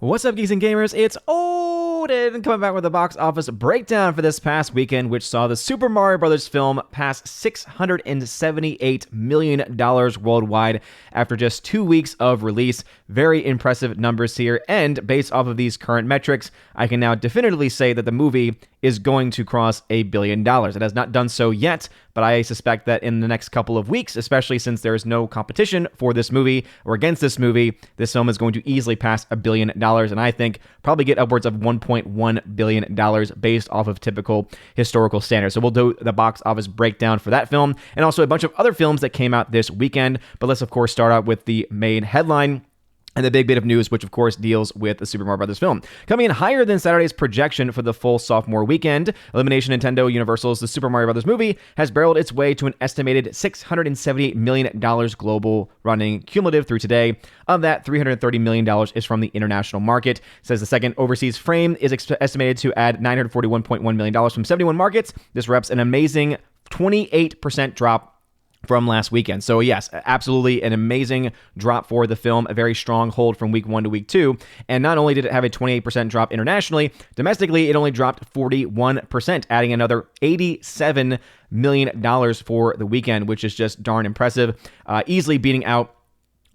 What's up, geeks and gamers? It's Odin coming back with a box office breakdown for this past weekend, which saw the Super Mario Bros. Film pass $678 million worldwide after just 2 weeks of release. Very impressive numbers here, and based off of these current metrics, I can now definitively say that the movie is going to cross $1 billion. It has not done so yet, but I suspect that in the next couple of weeks, especially since there is no competition for this movie or against this movie, this film is going to easily pass $1 billion, and I think probably get upwards of $1.1 billion based off of typical historical standards. So we'll do the box office breakdown for that film and also a bunch of other films that came out this weekend. But let's, of course, start out with the main headline and the big bit of news, which of course deals with the Super Mario Bros. Film. Coming in higher than Saturday's projection for the full sophomore weekend, Illumination Nintendo Universal's The Super Mario Bros. Movie has barreled its way to an estimated $678 million global running cumulative through today. Of that, $330 million is from the international market. It says the second overseas frame is estimated to add $941.1 million from 71 markets. This reps an amazing 28% drop from last weekend. So yes, absolutely an amazing drop for the film, a very strong hold from week 1 to week 2. And not only did it have a 28% drop internationally, domestically it only dropped 41%, adding another $87 million for the weekend, which is just darn impressive, easily beating out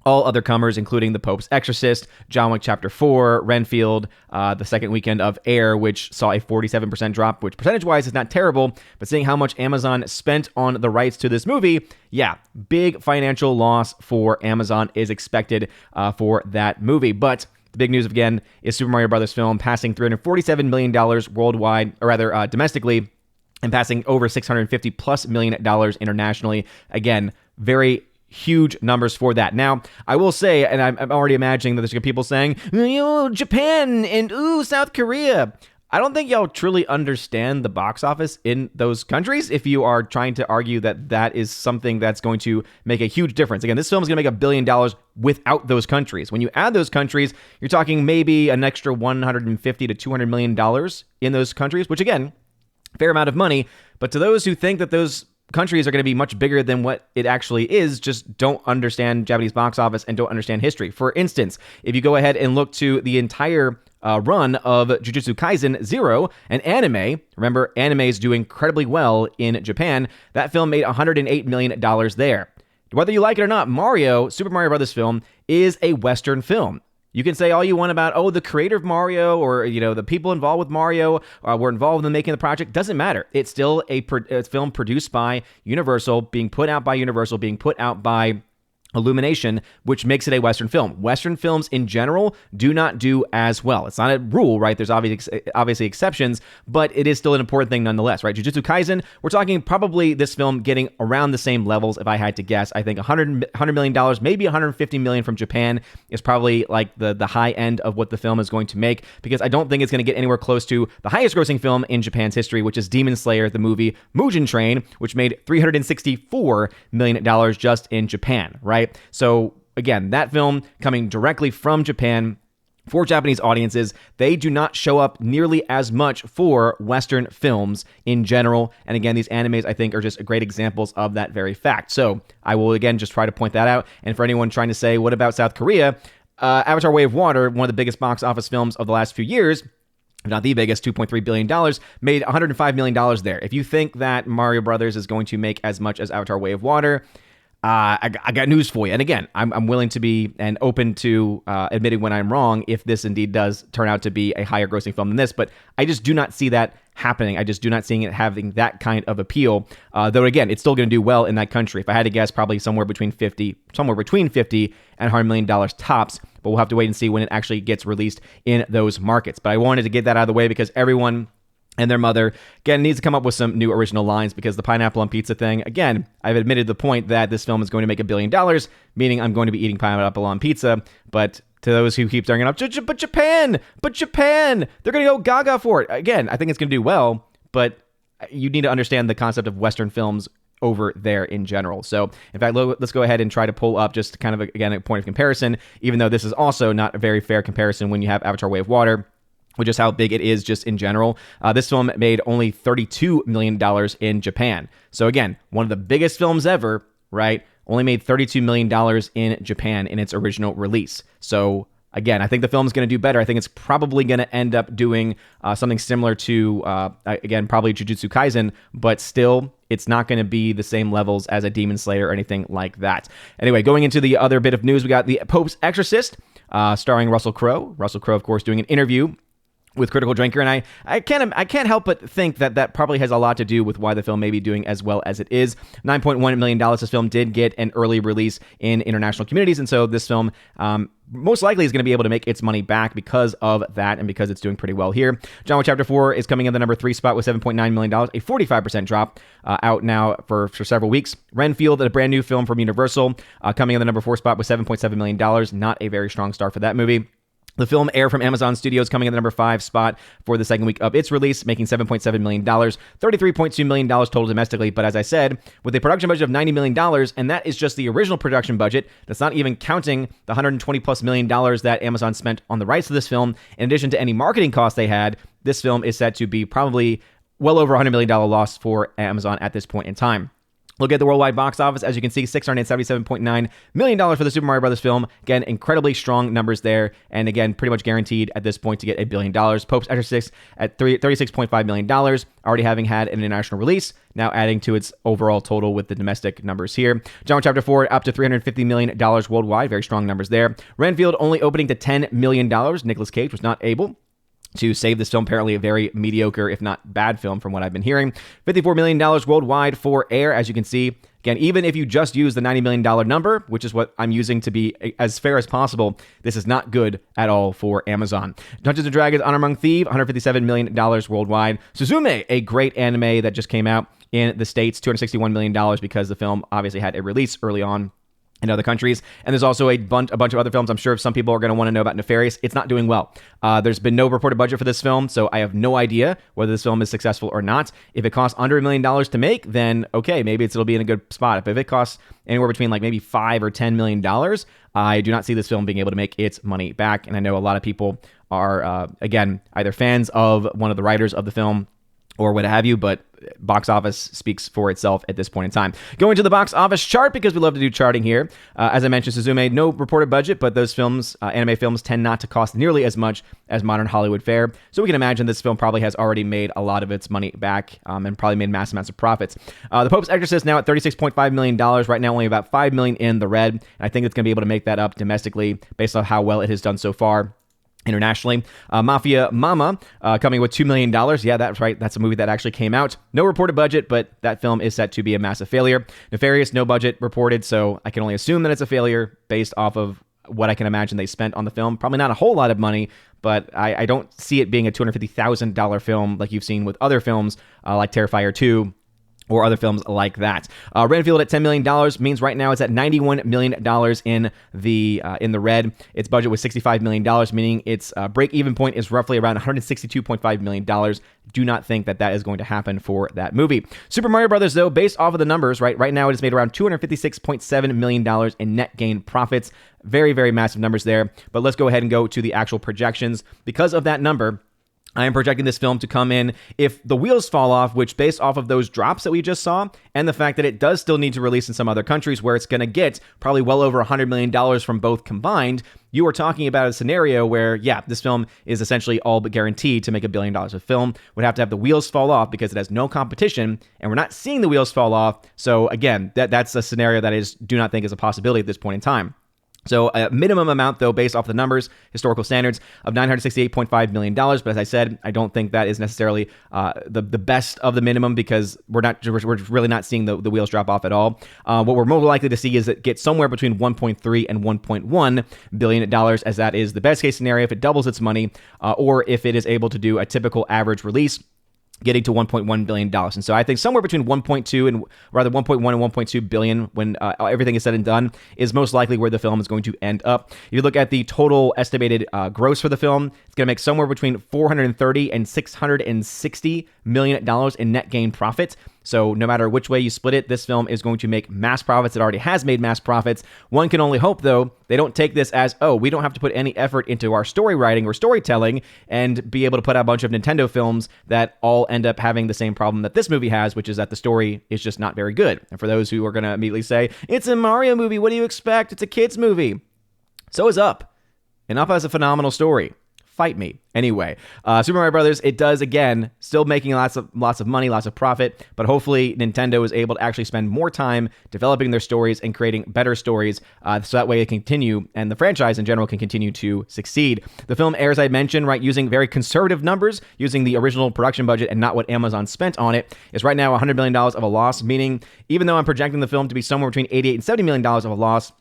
all other comers, including The Pope's Exorcist, John Wick Chapter 4, Renfield, the second weekend of Air, which saw a 47% drop, which percentage-wise is not terrible, but seeing how much Amazon spent on the rights to this movie, yeah, big financial loss for Amazon is expected for that movie. But the big news, again, is Super Mario Bros. Film passing $347 million worldwide, or rather domestically, and passing over $650+ million internationally. Again, very huge numbers for that. Now, I will say, and I'm already imagining that there's going to be people saying, Japan and South Korea. I don't think y'all truly understand the box office in those countries if you are trying to argue that that is something that's going to make a huge difference. Again, this film is going to make $1 billion without those countries. When you add those countries, you're talking maybe an extra $150 to $200 million in those countries, which again, fair amount of money. But to those who think that those countries are going to be much bigger than what it actually is, just don't understand Japanese box office and don't understand history. For instance, if you go ahead and look to the entire run of Jujutsu Kaisen 0, an anime, remember, animes do incredibly well in Japan, that film made $108 million there. Whether you like it or not, Super Mario Bros. Film is a Western film. You can say all you want about, the creator of Mario or, the people involved with Mario were involved in making the project. Doesn't matter. It's still a film produced by Universal, being put out by Universal, being put out by Illumination, which makes it a Western film. Western films in general do not do as well. It's not a rule, right? There's obviously exceptions, but it is still an important thing nonetheless, right? Jujutsu Kaisen, we're talking probably this film getting around the same levels if I had to guess. I think $100 million, maybe $150 million from Japan is probably like the high end of what the film is going to make, because I don't think it's going to get anywhere close to the highest grossing film in Japan's history, which is Demon Slayer, the movie Mugen Train, which made $364 million just in Japan, right? So again, that film coming directly from Japan for Japanese audiences, they do not show up nearly as much for Western films in general. And again, these animes, I think, are just great examples of that very fact. So I will, again, just try to point that out. And for anyone trying to say, what about South Korea? Avatar: Way of Water, one of the biggest box office films of the last few years, if not the biggest, $2.3 billion, made $105 million there. If you think that Mario Brothers is going to make as much as Avatar: Way of Water, I got news for you. And again, I'm willing to be and open to admitting when I'm wrong if this indeed does turn out to be a higher grossing film than this. But I just do not see that happening. I just do not see it having that kind of appeal. Though again, it's still going to do well in that country. If I had to guess, probably somewhere between 50 and $100 million tops. But we'll have to wait and see when it actually gets released in those markets. But I wanted to get that out of the way because everyone and their mother, again, needs to come up with some new original lines, because the pineapple on pizza thing, again, I've admitted the point that this film is going to make $1 billion, meaning I'm going to be eating pineapple on pizza, but to those who keep bringing up, but Japan, they're going to go gaga for it. Again, I think it's going to do well, but you need to understand the concept of Western films over there in general. So, in fact, let's go ahead and try to pull up just kind of, again, a point of comparison, even though this is also not a very fair comparison when you have Avatar: Way of Water, which is how big it is just in general. This film made only $32 million in Japan. So again, one of the biggest films ever, right? Only made $32 million in Japan in its original release. So Again, I think the film's going to do better. I think it's probably going to end up doing something similar to, again, probably Jujutsu Kaisen, but still, it's not going to be the same levels as a Demon Slayer or anything like that. Anyway, going into the other bit of news, we got The Pope's Exorcist, starring Russell Crowe. Russell Crowe, of course, doing an interview with Critical Drinker, and I can't help but think that probably has a lot to do with why the film may be doing as well as it is. $9.1 million. This film did get an early release in international communities, and so this film most likely is going to be able to make its money back because of that and because it's doing pretty well here. John Wick Chapter 4 is coming in the number 3 spot with $7.9 million, a 45% drop, out now for several weeks. Renfield, a brand new film from Universal, coming in the number 4 spot with $7.7 million. Not a very strong start for that movie. The film Air from Amazon Studios coming in the number 5 spot for the second week of its release, making $7.7 million, $33.2 million total domestically. But as I said, with a production budget of $90 million, and that is just the original production budget, that's not even counting the $120 plus million that Amazon spent on the rights to this film. In addition to any marketing costs they had, this film is set to be probably well over $100 million loss for Amazon at this point in time. Look at the worldwide box office. As you can see, $677.9 million for the Super Mario Brothers film. Again, incredibly strong numbers there. And again, pretty much guaranteed at this point to get $1 billion. Pope's Exorcist at $36.5 million, already having had an international release, now adding to its overall total with the domestic numbers here. John Wick Chapter 4 up to $350 million worldwide. Very strong numbers there. Renfield only opening to $10 million. Nicolas Cage was not able to save this film. Apparently a very mediocre, if not bad film from what I've been hearing. $54 million worldwide for Air, as you can see. Again, even if you just use the $90 million number, which is what I'm using to be as fair as possible, this is not good at all for Amazon. Dungeons & Dragons Honor Among Thieves, $157 million worldwide. Suzume, a great anime that just came out in the States, $261 million because the film obviously had a release early on in other countries. And there's also a bunch of other films I'm sure some people are going to want to know about. Nefarious, it's not doing well. There's been no reported budget for this film, so I have no idea whether this film is successful or not. If it costs under $1 million to make, then okay, maybe it'll be in a good spot. But if it costs anywhere between like maybe $5 or $10 million, I do not see this film being able to make its money back. And I know a lot of people are, again, either fans of one of the writers of the film or what have you, but box office speaks for itself at this point in time. Going to the box office chart, because we love to do charting here. As I mentioned, Suzume, no reported budget, but those films, anime films, tend not to cost nearly as much as modern Hollywood fare. So we can imagine this film probably has already made a lot of its money back and probably made massive amounts of profits. The Pope's Exorcist now at $36.5 million, right now only about $5 million in the red. And I think it's going to be able to make that up domestically based on how well it has done so far. Internationally, Mafia Mama coming with $2 million. Yeah, that's right. That's a movie that actually came out. No reported budget, but that film is set to be a massive failure. Nefarious, no budget reported, so I can only assume that it's a failure based off of what I can imagine they spent on the film. Probably not a whole lot of money, but I don't see it being a $250,000 film like you've seen with other films like Terrifier 2, or other films like that. Renfield at $10 million means right now it's at $91 million in the red. Its budget was $65 million, meaning its break-even point is roughly around $162.5 million. Do not think that is going to happen for that movie. Super Mario Brothers, though, based off of the numbers, right now it has made around $256.7 million in net gain profits. Very, very massive numbers there. But let's go ahead and go to the actual projections. Because of that number, I am projecting this film to come in, if the wheels fall off, which based off of those drops that we just saw, and the fact that it does still need to release in some other countries where it's going to get probably well over $100 million from both combined, you are talking about a scenario where, yeah, this film is essentially all but guaranteed to make $1 billion. A film would have to have the wheels fall off because it has no competition, and we're not seeing the wheels fall off. So again, that's a scenario that I do not think is a possibility at this point in time. So a minimum amount, though, based off the numbers, historical standards, of $968.5 million. But as I said, I don't think that is necessarily the best of the minimum because we're really not seeing the wheels drop off at all. What we're more likely to see is it gets somewhere between $1.3 and $1.1 billion, as that is the best case scenario if it doubles its money, or if it is able to do a typical average release, getting to $1.1 billion. And so I think somewhere between 1.2 and rather 1.1 and 1.2 billion when everything is said and done is most likely where the film is going to end up. If you look at the total estimated gross for the film, it's going to make somewhere between $430 and $660 million in net gain profit. So no matter which way you split it, this film is going to make mass profits. It already has made mass profits. One can only hope, though, they don't take this as, oh, we don't have to put any effort into our story writing or storytelling and be able to put out a bunch of Nintendo films that all end up having the same problem that this movie has, which is that the story is just not very good. And for those who are going to immediately say, it's a Mario movie, what do you expect? It's a kid's movie. So is Up. Enough has a phenomenal story. Fight me. Anyway, Super Mario Brothers, it does, again, still making lots of money, lots of profit, but hopefully Nintendo is able to actually spend more time developing their stories and creating better stories, so that way it can continue, and the franchise in general can continue to succeed. The film airs, I mentioned, right, using very conservative numbers, using the original production budget and not what Amazon spent on it, is right now $100 million of a loss, meaning even though I'm projecting the film to be somewhere between $88 and $70 million of a loss,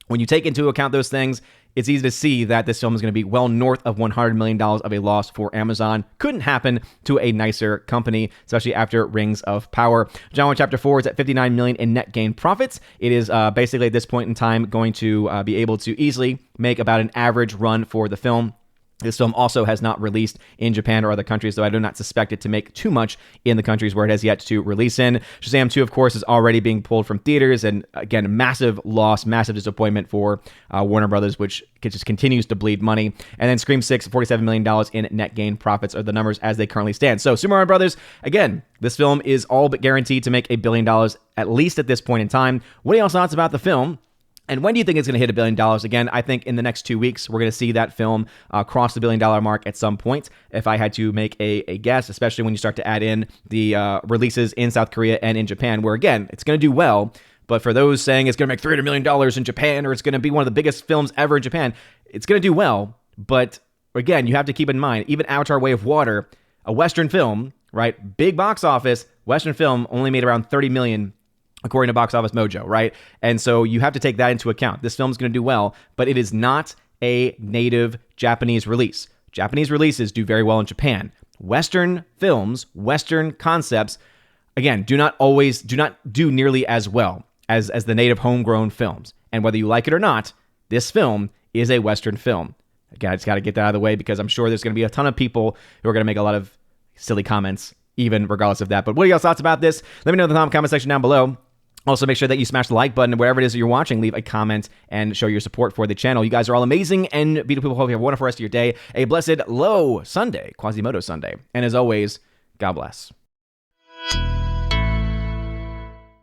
when you take into account those things, it's easy to see that this film is going to be well north of $100 million of a loss for Amazon. Couldn't happen to a nicer company, especially after Rings of Power. John Wick Chapter 4 is at $59 million in net gain profits. It is basically at this point in time going to be able to easily make about an average run for the film. This film also has not released in Japan or other countries, though I do not suspect it to make too much in the countries where it has yet to release in. Shazam 2, of course, is already being pulled from theaters, and again, massive loss, massive disappointment for Warner Brothers, which just continues to bleed money. And then Scream 6, $47 million in net gain profits are the numbers as they currently stand. So Super Mario Brothers, again, this film is all but guaranteed to make $1 billion, at least at this point in time. What are y'all's thoughts about the film? And when do you think it's going to hit $1 billion? Again, I think in the next 2 weeks, we're going to see that film cross the $1 billion mark at some point. If I had to make a guess, especially when you start to add in the releases in South Korea and in Japan, where again, it's going to do well. But for those saying it's going to make $300 million in Japan, or it's going to be one of the biggest films ever in Japan, it's going to do well. But again, you have to keep in mind, even Avatar: Way of Water, a Western film, right? Big box office, Western film only made around $30 million according to Box Office Mojo, right? And so you have to take that into account. This film's going to do well, but it is not a native Japanese release. Japanese releases do very well in Japan. Western films, Western concepts, again, do not do nearly as well as the native homegrown films. And whether you like it or not, this film is a Western film. Again, I just got to get that out of the way because I'm sure there's going to be a ton of people who are going to make a lot of silly comments, even regardless of that. But what are y'all's thoughts about this? Let me know in the comment section down below. Also, make sure that you smash the like button wherever it is that you're watching. Leave a comment and show your support for the channel. You guys are all amazing and beautiful people. Hope you have a wonderful rest of your day. A blessed low Sunday, Quasimodo Sunday. And as always, God bless.